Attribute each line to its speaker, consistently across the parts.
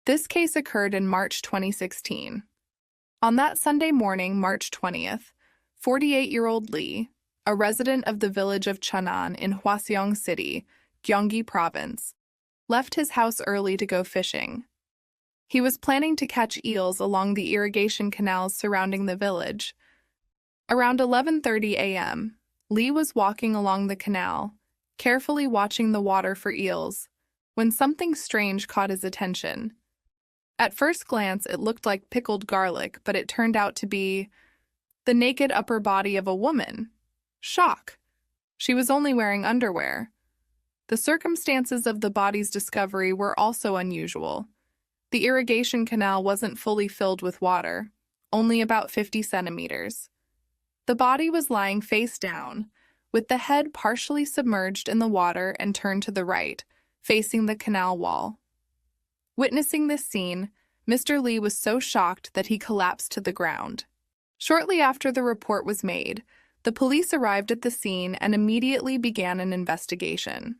Speaker 1: This case occurred in March 2016. On that Sunday morning, March 20th, 48-year-old Lee, a resident of the village of Cheonan in Hwaseong City, Gyeonggi Province, left his house early to go fishing. He was planning to catch eels along the irrigation canals surrounding the village. Around 11:30 a.m., Lee was walking along the canal, carefully watching the water for eels, when something strange caught his attention. At first glance, it looked like pickled garlic, but it turned out to be the naked upper body of a woman. Shock! She was only wearing underwear. The circumstances of the body's discovery were also unusual. The irrigation canal wasn't fully filled with water, only about 50 centimeters. The body was lying face down, with the head partially submerged in the water and turned to the right, facing the canal wall. Witnessing this scene, Mr. Lee was so shocked that he collapsed to the ground. Shortly after the report was made, the police arrived at the scene and immediately began an investigation.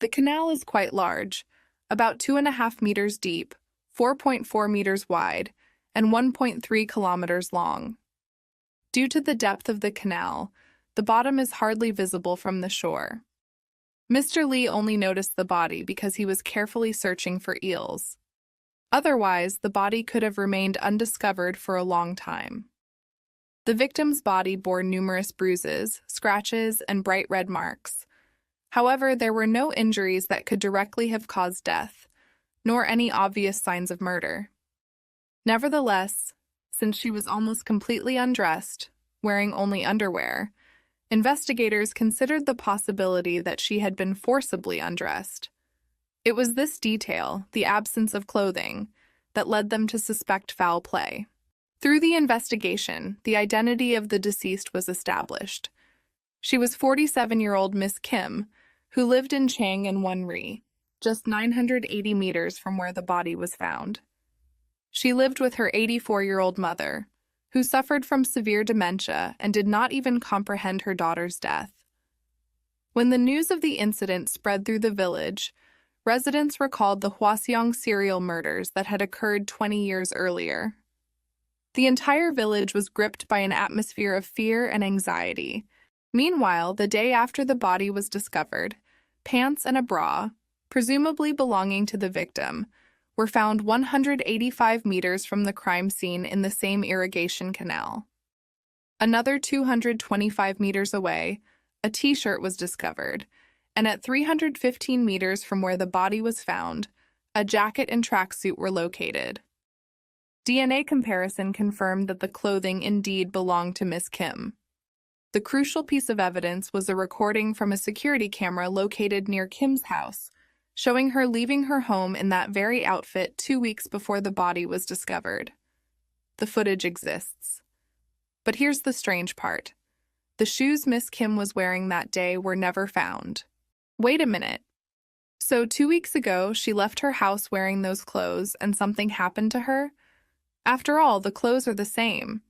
Speaker 1: The canal is quite large, about 2.5 meters deep, 4.4 meters wide, and 1.3 kilometers long. Due to the depth of the canal, the bottom is hardly visible from the shore. Mr. Lee only noticed the body because he was carefully searching for eels. Otherwise, the body could have remained undiscovered for a long time. The victim's body bore numerous bruises, scratches, and bright red marks. However, there were no injuries that could directly have caused death, nor any obvious signs of murder. Nevertheless, since she was almost completely undressed, wearing only underwear, investigators considered the possibility that she had been forcibly undressed. It was this detail, the absence of clothing, that led them to suspect foul play. Through the investigation, the identity of the deceased was established. She was 47-year-old Miss Kim, who lived in Chang and Wonri, just 980 meters from where the body was found. She lived with her 84-year-old mother, who suffered from severe dementia and did not even comprehend her daughter's death. When the news of the incident spread through the village, residents recalled the Hwaseong serial murders that had occurred 20 years earlier. The entire village was gripped by an atmosphere of fear and anxiety. Meanwhile, the day after the body was discovered, pants and a bra, presumably belonging to the victim, were found 185 meters from the crime scene in the same irrigation canal. Another 225 meters away, a t-shirt was discovered, and at 315 meters from where the body was found, a jacket and tracksuit were located. DNA comparison confirmed that the clothing indeed belonged to Miss Kim. The crucial piece of evidence was a recording from a security camera located near Kim's house, showing her leaving her home in that very outfit 2 weeks before the body was discovered. The footage exists. But here's the strange part. The shoes Miss Kim was wearing that day were never found. Wait a minute. So 2 weeks ago, she left her house wearing those clothes and something happened to her? After all, the clothes are the same.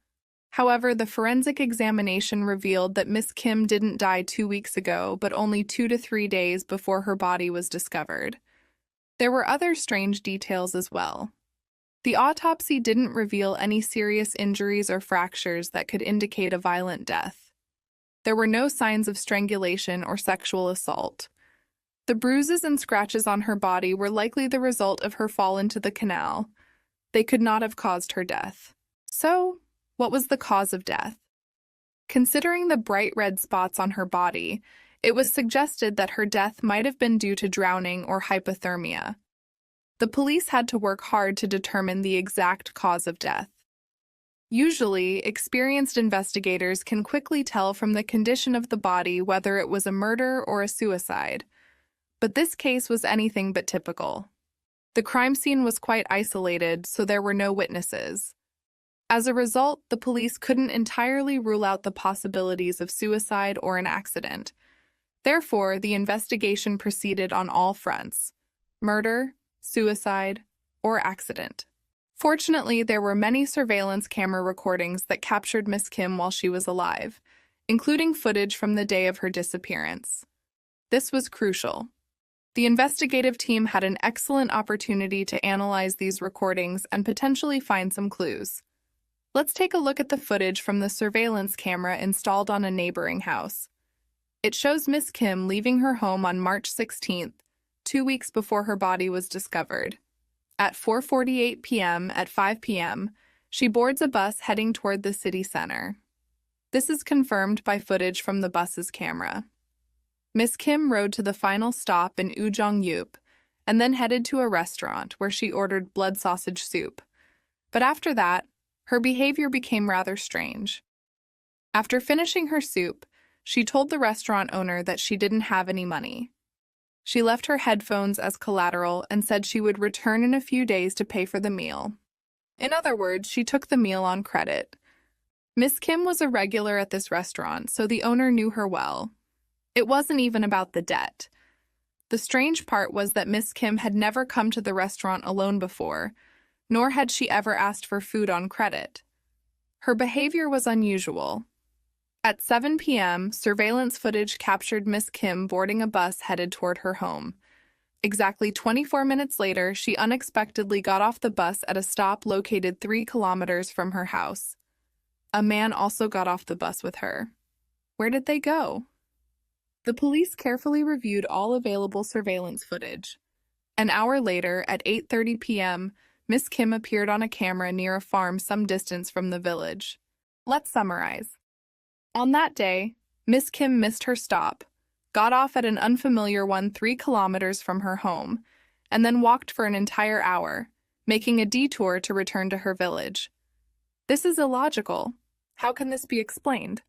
Speaker 1: However, the forensic examination revealed that Miss Kim didn't die 2 weeks ago, but only 2 to 3 days before her body was discovered. There were other strange details as well. The autopsy didn't reveal any serious injuries or fractures that could indicate a violent death. There were no signs of strangulation or sexual assault. The bruises and scratches on her body were likely the result of her fall into the canal. They could not have caused her death. So, what was the cause of death? Considering the bright red spots on her body, it was suggested that her death might have been due to drowning or hypothermia. The police had to work hard to determine the exact cause of death. Usually, experienced investigators can quickly tell from the condition of the body whether it was a murder or a suicide. But this case was anything but typical. The crime scene was quite isolated, so there were no witnesses. As a result, the police couldn't entirely rule out the possibilities of suicide or an accident. Therefore, the investigation proceeded on all fronts: murder, suicide, or accident. Fortunately, there were many surveillance camera recordings that captured Miss Kim while she was alive, including footage from the day of her disappearance. This was crucial. The investigative team had an excellent opportunity to analyze these recordings and potentially find some clues. Let's take a look at the footage from the surveillance camera installed on a neighboring house. It shows Miss Kim leaving her home on March 16th, 2 weeks before her body was discovered. At 4:48 p.m. at 5 p.m., she boards a bus heading toward the city center. This is confirmed by footage from the bus's camera. Miss Kim rode to the final stop in Ujong and then headed to a restaurant where she ordered blood sausage soup. But after that, her behavior became rather strange. After finishing her soup, she told the restaurant owner that she didn't have any money. She left her headphones as collateral and said she would return in a few days to pay for the meal. In other words, she took the meal on credit. Miss Kim was a regular at this restaurant, so the owner knew her well. It wasn't even about the debt. The strange part was that Miss Kim had never come to the restaurant alone before, nor had she ever asked for food on credit. Her behavior was unusual. At 7 p.m., surveillance footage captured Miss Kim boarding a bus headed toward her home. Exactly 24 minutes later, she unexpectedly got off the bus at a stop located 3 kilometers from her house. A man also got off the bus with her. Where did they go? The police carefully reviewed all available surveillance footage. An hour later, at 8:30 p.m., Miss Kim appeared on a camera near a farm some distance from the village. Let's summarize. On that day, Miss Kim missed her stop, got off at an unfamiliar one 3 kilometers from her home, and then walked for an entire hour, making a detour to return to her village. This is illogical. How can this be explained?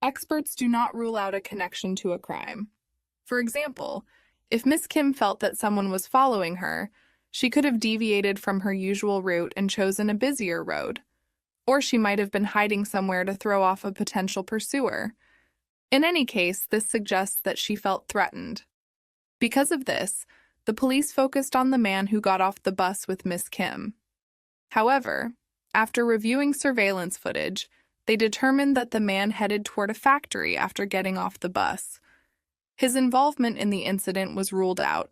Speaker 1: Experts do not rule out a connection to a crime. For example, if Miss Kim felt that someone was following her, she could have deviated from her usual route and chosen a busier road. Or she might have been hiding somewhere to throw off a potential pursuer. In any case, this suggests that she felt threatened. Because of this, the police focused on the man who got off the bus with Miss Kim. However, after reviewing surveillance footage, they determined that the man headed toward a factory after getting off the bus. His involvement in the incident was ruled out.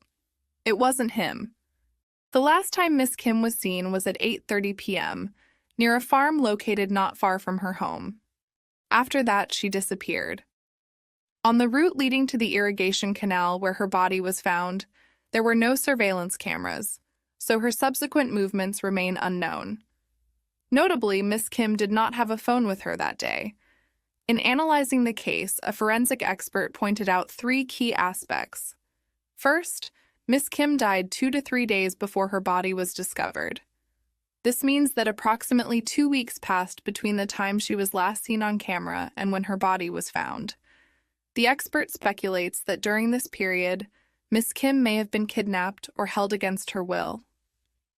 Speaker 1: It wasn't him. The last time Miss Kim was seen was at 8:30 p.m., near a farm located not far from her home. After that, she disappeared. On the route leading to the irrigation canal where her body was found, there were no surveillance cameras, so her subsequent movements remain unknown. Notably, Miss Kim did not have a phone with her that day. In analyzing the case, a forensic expert pointed out 3 key aspects. First, Miss Kim died 2 to 3 days before her body was discovered. This means that approximately 2 weeks passed between the time she was last seen on camera and when her body was found. The expert speculates that during this period, Miss Kim may have been kidnapped or held against her will.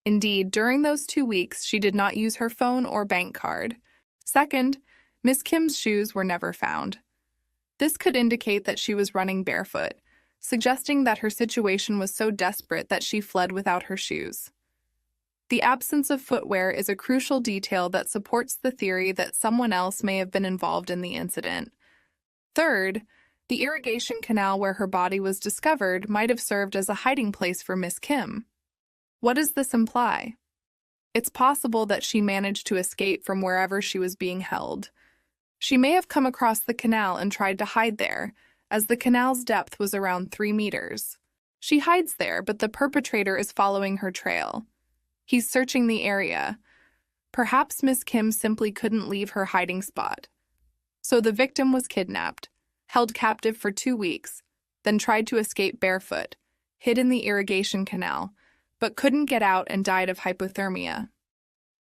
Speaker 1: Indeed, during those 2 weeks, she did not use her phone or bank card. Second, Miss Kim's shoes were never found. This could indicate that she was running barefoot, suggesting that her situation was so desperate that she fled without her shoes. The absence of footwear is a crucial detail that supports the theory that someone else may have been involved in the incident. Third, the irrigation canal where her body was discovered might have served as a hiding place for Miss Kim. What does this imply? It's possible that she managed to escape from wherever she was being held. She may have come across the canal and tried to hide there, as the canal's depth was around 3 meters. She hides there, but the perpetrator is following her trail. He's searching the area. Perhaps Miss Kim simply couldn't leave her hiding spot. So the victim was kidnapped, held captive for 2 weeks, then tried to escape barefoot, hid in the irrigation canal, but couldn't get out and died of hypothermia.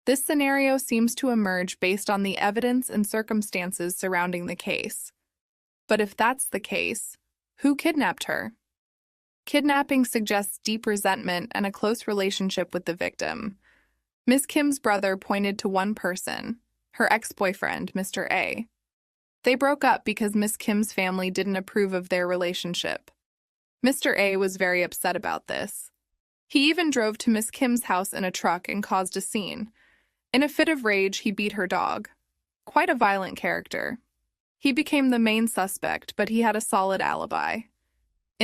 Speaker 1: This scenario seems to emerge based on the evidence and circumstances surrounding the case. But if that's the case, who kidnapped her? Kidnapping suggests deep resentment and a close relationship with the victim. Miss Kim's brother pointed to one person, her ex-boyfriend, Mr. A. They broke up because Miss Kim's family didn't approve of their relationship. Mr. A was very upset about this. He even drove to Miss Kim's house in a truck and caused a scene. In a fit of rage, he beat her dog. Quite a violent character. He became the main suspect, but he had a solid alibi.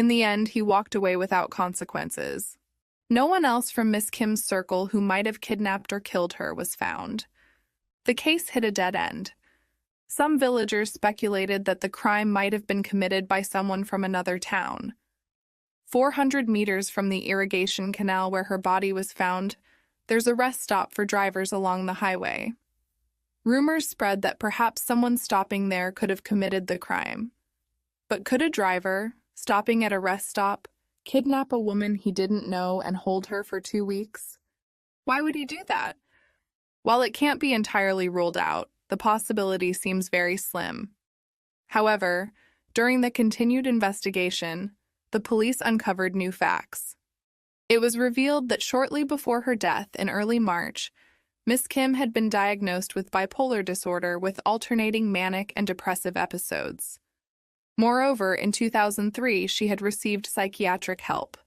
Speaker 1: In the end, he walked away without consequences. No one else from Miss Kim's circle who might have kidnapped or killed her was found. The case hit a dead end. Some villagers speculated that the crime might have been committed by someone from another town. 400 meters from the irrigation canal where her body was found, there's a rest stop for drivers along the highway. Rumors spread that perhaps someone stopping there could have committed the crime. But could a driver, stopping at a rest stop, kidnap a woman he didn't know and hold her for 2 weeks? Why would he do that? While it can't be entirely ruled out, the possibility seems very slim. However, during the continued investigation, the police uncovered new facts. It was revealed that shortly before her death in early March, Miss Kim had been diagnosed with bipolar disorder with alternating manic and depressive episodes. Moreover, in 2003, she had received psychiatric help,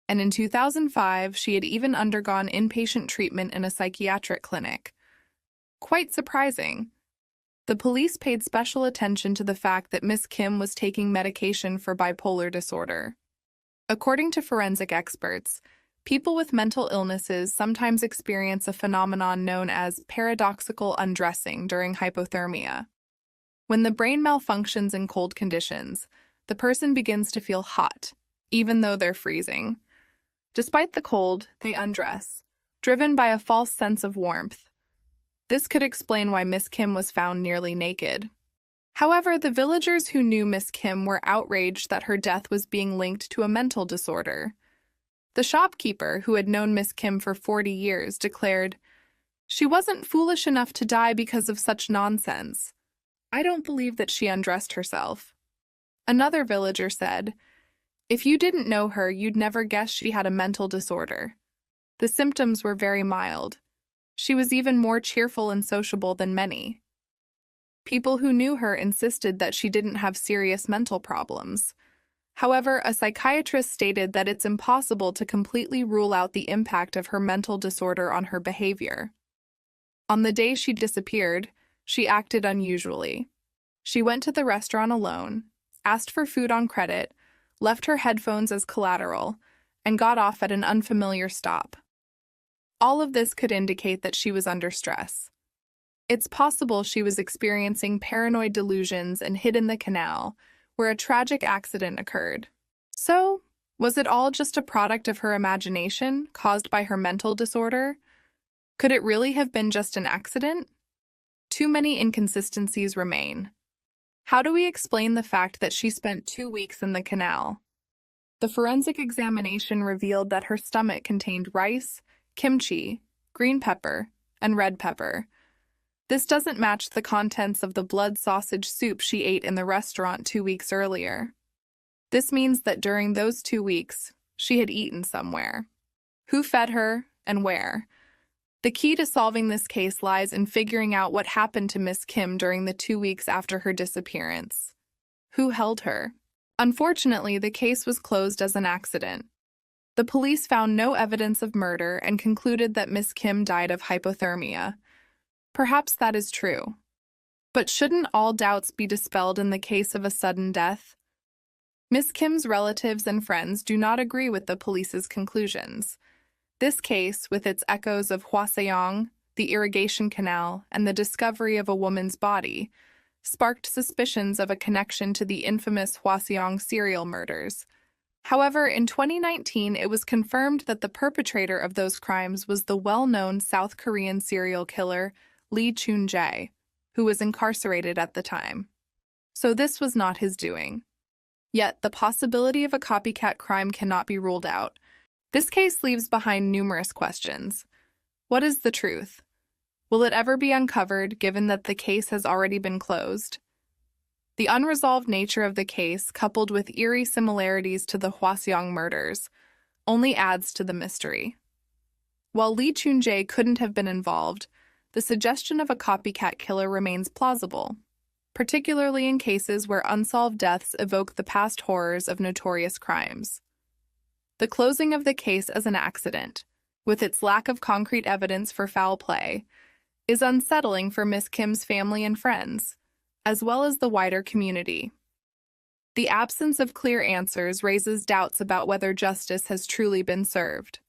Speaker 1: and in 2005, she had even undergone inpatient treatment in a psychiatric clinic. Quite surprising. The police paid special attention to the fact that Miss Kim was taking medication for bipolar disorder. According to forensic experts, people with mental illnesses sometimes experience a phenomenon known as paradoxical undressing during hypothermia. When the brain malfunctions in cold conditions, the person begins to feel hot, even though they're freezing. Despite the cold, they undress, driven by a false sense of warmth. This could explain why Miss Kim was found nearly naked. However, the villagers who knew Miss Kim were outraged that her death was being linked to a mental disorder. The shopkeeper, who had known Miss Kim for 40 years, declared, "She wasn't foolish enough to die because of such nonsense. I don't believe that she undressed herself." Another villager said, "If you didn't know her, you'd never guess she had a mental disorder. The symptoms were very mild. She was even more cheerful and sociable than many." People who knew her insisted that she didn't have serious mental problems. However, a psychiatrist stated that it's impossible to completely rule out the impact of her mental disorder on her behavior. On the day she disappeared, she acted unusually. She went to the restaurant alone, asked for food on credit, left her headphones as collateral, and got off at an unfamiliar stop. All of this could indicate that she was under stress. It's possible she was experiencing paranoid delusions and hid in the canal, where a tragic accident occurred. So, was it all just a product of her imagination, caused by her mental disorder? Could it really have been just an accident? Too many inconsistencies remain. How do we explain the fact that she spent 2 weeks in the canal? The forensic examination revealed that her stomach contained rice, kimchi, green pepper, and red pepper. This doesn't match the contents of the blood sausage soup she ate in the restaurant 2 weeks earlier. This means that during those 2 weeks, she had eaten somewhere. Who fed her and where? The key to solving this case lies in figuring out what happened to Miss Kim during the 2 weeks after her disappearance. Who held her? Unfortunately, the case was closed as an accident. The police found no evidence of murder and concluded that Miss Kim died of hypothermia. Perhaps that is true. But shouldn't all doubts be dispelled in the case of a sudden death? Miss Kim's relatives and friends do not agree with the police's conclusions. This case, with its echoes of Hwaseong, the irrigation canal, and the discovery of a woman's body, sparked suspicions of a connection to the infamous Hwaseong serial murders. However, in 2019, it was confirmed that the perpetrator of those crimes was the well-known South Korean serial killer Lee Chun-jae, who was incarcerated at the time. So this was not his doing. Yet, the possibility of a copycat crime cannot be ruled out. This case leaves behind numerous questions. What is the truth? Will it ever be uncovered, given that the case has already been closed? The unresolved nature of the case, coupled with eerie similarities to the Hwaseong murders, only adds to the mystery. While Lee Chun-jae couldn't have been involved, the suggestion of a copycat killer remains plausible, particularly in cases where unsolved deaths evoke the past horrors of notorious crimes. The closing of the case as an accident, with its lack of concrete evidence for foul play, is unsettling for Miss Kim's family and friends, as well as the wider community. The absence of clear answers raises doubts about whether justice has truly been served.